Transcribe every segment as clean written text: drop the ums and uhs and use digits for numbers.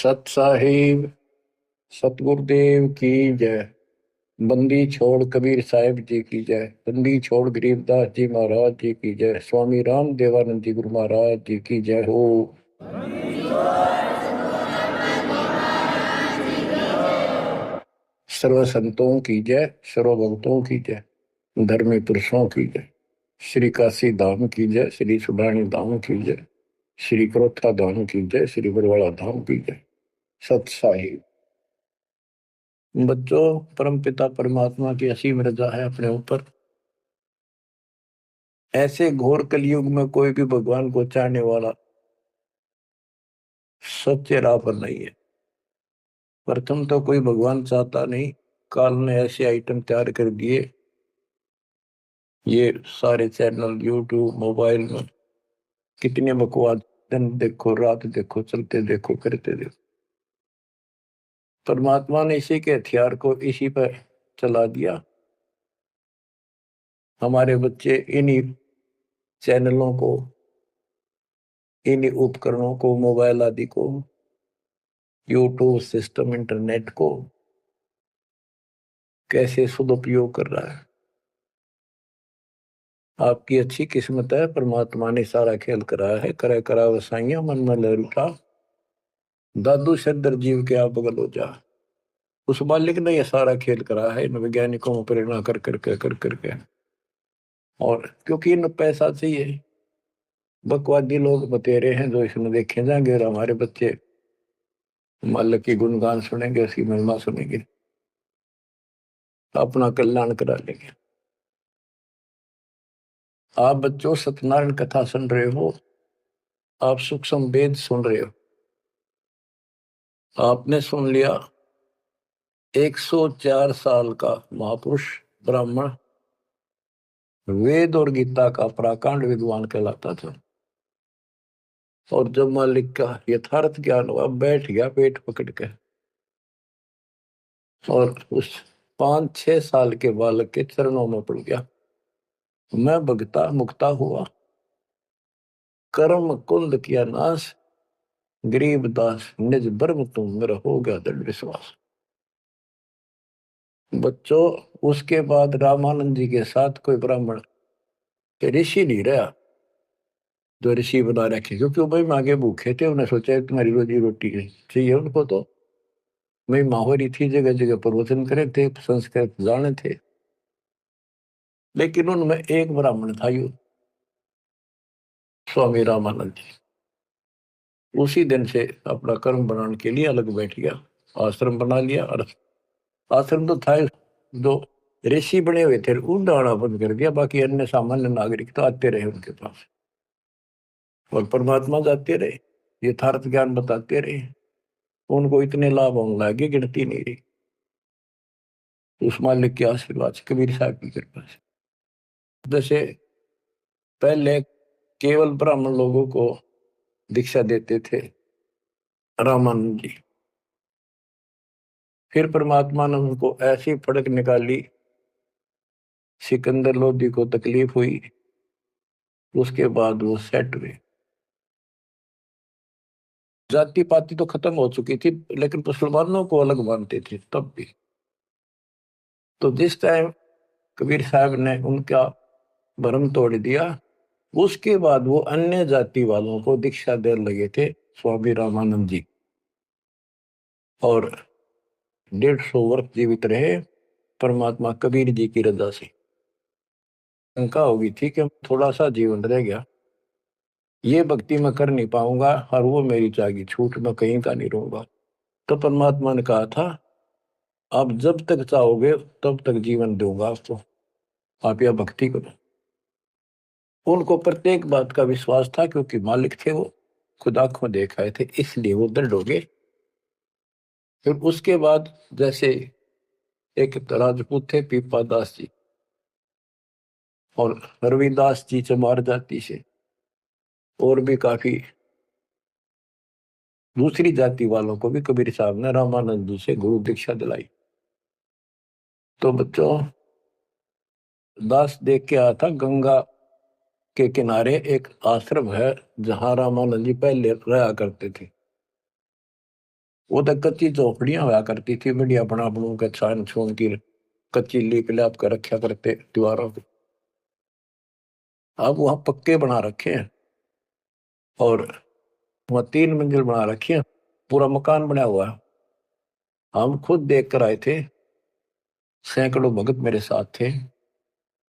सत साहिब सतगुरुदेव की जय। बंदी छोड़ कबीर साहिब जी की जय। बंदी छोड़ गरीबदास जी महाराज जी की जय। स्वामी राम देवानंद जी गुरु महाराज जी की जय हो। सर्व संतों की जय, सर्व भक्तों की जय, धर्मी पुरुषों की जय। श्री काशी धाम की जय, श्री सुब्राणी धाम की जय, श्री क्रोथा धाम की जय, श्री बरवाड़ा धाम की जय। सत साहिब। बच्चों, परमपिता परमात्मा की असीम रजा है अपने ऊपर। ऐसे घोर कलयुग में कोई भी भगवान को चाहने वाला सच्चे राह पर नहीं है। प्रथम तो कोई भगवान चाहता नहीं। काल ने ऐसे आइटम तैयार कर दिए, ये सारे चैनल यूट्यूब मोबाइल में कितने बकवास, दिन देखो रात देखो, चलते देखो करते देखो। परमात्मा ने इसी के हथियार को इसी पर चला दिया। हमारे बच्चे इन्हीं चैनलों को, इन्हीं उपकरणों को, मोबाइल आदि को, यूट्यूब सिस्टम, इंटरनेट को कैसे सदुपयोग कर रहा है। आपकी अच्छी किस्मत है, परमात्मा ने सारा खेल कराया है। करे करा वसाइया मन में लरूटा, दादू सदर जीव के आप बगल हो जा। उस मालिक ने यह सारा खेल करा है इन वैज्ञानिकों में प्रेरणा कर करके। और क्योंकि इन पैसा चाहिए, बकवादी लोग बतेरे हैं जो इसमें देखे जाएंगे, और हमारे बच्चे मालिक की गुणगान सुनेंगे, उसकी महिमा सुनेंगे, अपना कल्याण करा लेंगे। आप बच्चों सत्यनारायण कथा सुन रहे हो, आप सूक्ष्म वेद सुन रहे हो। आपने सुन लिया 104 साल का महापुरुष ब्राह्मण वेद और गीता का प्राकांड विद्वान कहलाता था। और जब मालिक का यथार्थ ज्ञान हुआ, बैठ गया पेट पकड़ के, और उस 5-6 साल के बालक के चरणों में पड़ गया। मैं भगता मुक्ता हुआ, कर्म कुंद किया नाश, गरीब दास निज ब्रह्म तुम, मेरा हो गया दृढ़ विश्वास। बच्चों, उसके बाद रामानंद जी के साथ कोई ब्राह्मण ऋषि नहीं रहा जो ऋषि बना रखे, क्योंकि वो भाई मांगे भूखे थे। उन्हें सोचा तुम्हारी रोजी रोटी चाहिए उनको, तो मैं माहौरी थी, जगह जगह प्रवचन करे थे, संस्कृत जाने थे। लेकिन उनमें एक ब्राह्मण था, यू स्वामी रामानंद जी। उसी दिन से अपना कर्म बनाने के लिए अलग बैठ गया, आश्रम बना लिया। और आश्रम तो था जो ऋषि बने हुए थे, उनका आना बंद कर दिया। बाकी अन्य सामान्य नागरिक तो आते रहे उनके पास, और परमात्मा जाते रहे, यथार्थ ज्ञान बताते रहे। उनको इतने लाभ होने लगे, गिनती नहीं रही। उस मालिक के आशीर्वाद से, कबीर साहब की कृपा से। जैसे पहले केवल ब्राह्मण लोगों को दीक्षा देते थे रामानंद जी, फिर परमात्मा ने उनको ऐसी फड़क निकाली, सिकंदर लोधी को तकलीफ हुई, उसके बाद वो सेट हुए। जाति पाति तो खत्म हो चुकी थी, लेकिन मुसलमानों को अलग मानते थे तब भी। तो जिस टाइम कबीर साहब ने उनका भरम तोड़ दिया, उसके बाद वो अन्य जाति वालों को दीक्षा देने लगे थे स्वामी रामानंद जी। और 150 वर्ष जीवित रहे परमात्मा कबीर जी की रजा से। शंका होगी थी कि थोड़ा सा जीवन रह गया, ये भक्ति मैं कर नहीं पाऊंगा, और वो मेरी जागी छूट, मैं कहीं का नहीं रहूंगा। तो परमात्मा ने कहा था, आप जब तक चाहोगे तब तक जीवन दूंगा आपको, आप यह भक्ति करो। उनको प्रत्येक बात का विश्वास था, क्योंकि मालिक थे वो, खुद आंखों देख आए थे, इसलिए वो दृढ़ हो गए। फिर उसके बाद जैसे एक राजपूत थे पीपा दास जी, और रविदास जी चमार जाति से, और भी काफी दूसरी जाति वालों को भी कबीर साहब ने रामानंद जी से गुरु दीक्षा दिलाई। तो बच्चों, दास देख के आया था, गंगा के किनारे एक आश्रम है जहां रामानंद जी पहले रहा करते थे। वो तो कच्ची झोपड़ियां हुआ करती थी, बढ़िया बना बनू के छान छून की कच्ची लीप लाप कर रखा करते दीवारों पे। अब वहां पक्के बना रखे हैं और वहां 3 मंजिल बना रखी है, पूरा मकान बना हुआ है। हम खुद देख कर आए थे, सैकड़ों भगत मेरे साथ थे।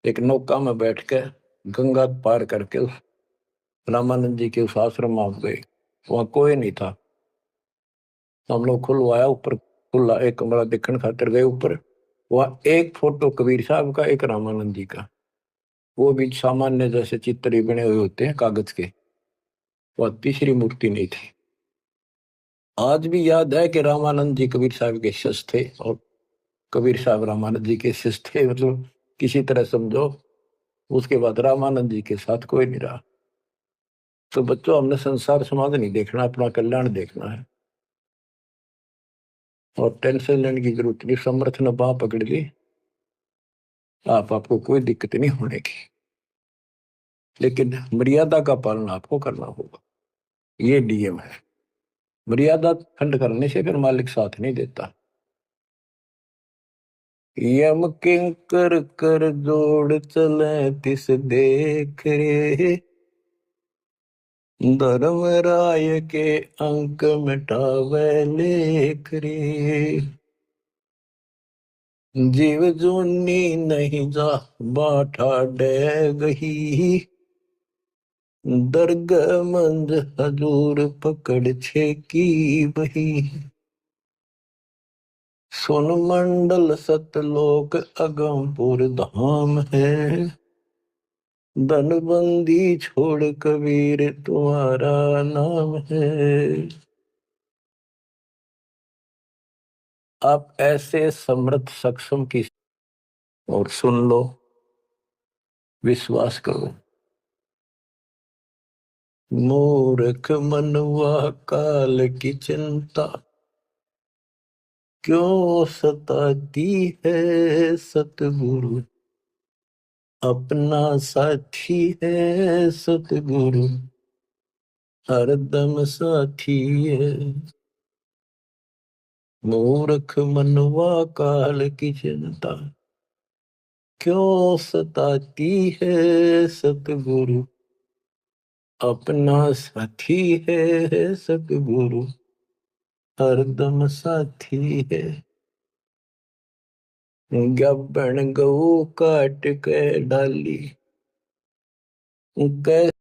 एक नौका में बैठ के गंगा पार करके उस रामानंद जी के उस आश्रम में गए। वहां कोई नहीं था। हम लोग खुलवाया ऊपर, खुला एक कमरा देखने खातिर गए ऊपर। वहां एक फोटो कबीर साहब का, एक रामानंद जी का, वो भी सामान्य जैसे चित्र ही बने हुए होते हैं कागज के। वह तीसरी मूर्ति नहीं थी। आज भी याद है कि रामानंद जी कबीर साहब के शिष्य थे और कबीर साहब रामानंद जी के शिष्य थे, मतलब किसी तरह समझो। उसके बाद रामानंद जी के साथ कोई नहीं रहा। तो बच्चों, हमने संसार समाज नहीं देखना, अपना कल्याण देखना है। और टेंशन लेने की जरूरत नहीं। समर्थ ने बाह पकड़ ली, आपको कोई दिक्कत नहीं होने की। लेकिन मर्यादा का पालन आपको करना होगा, ये नियम है। मर्यादा खंड करने से फिर मालिक साथ नहीं देता। यम किंकर कर जोड़ चले तिस देख रे, धर्म राय के अंक मिटावे लेख रे। जीव जूनी नहीं जा बाठा डे गही, दर्ग मंज हजूर पकड़ छे की बही। सुन मंडल सतलोक अगमपुर धाम है, धनबंदी छोड़ कबीर तुम्हारा नाम है। आप ऐसे समर्थ सक्षम की और सुन लो, विश्वास करो। मूर्ख मनवा काल की चिंता, क्यों सताती है सतगुरु, अपना साथी है सतगुरु, हरदम साथी है। मूर्ख मनवा काल की चिंता, क्यों सताती है सतगुरु, अपना साथी है सतगुरु, हरदम साथी है। गब्बन गऊ काट के डाली,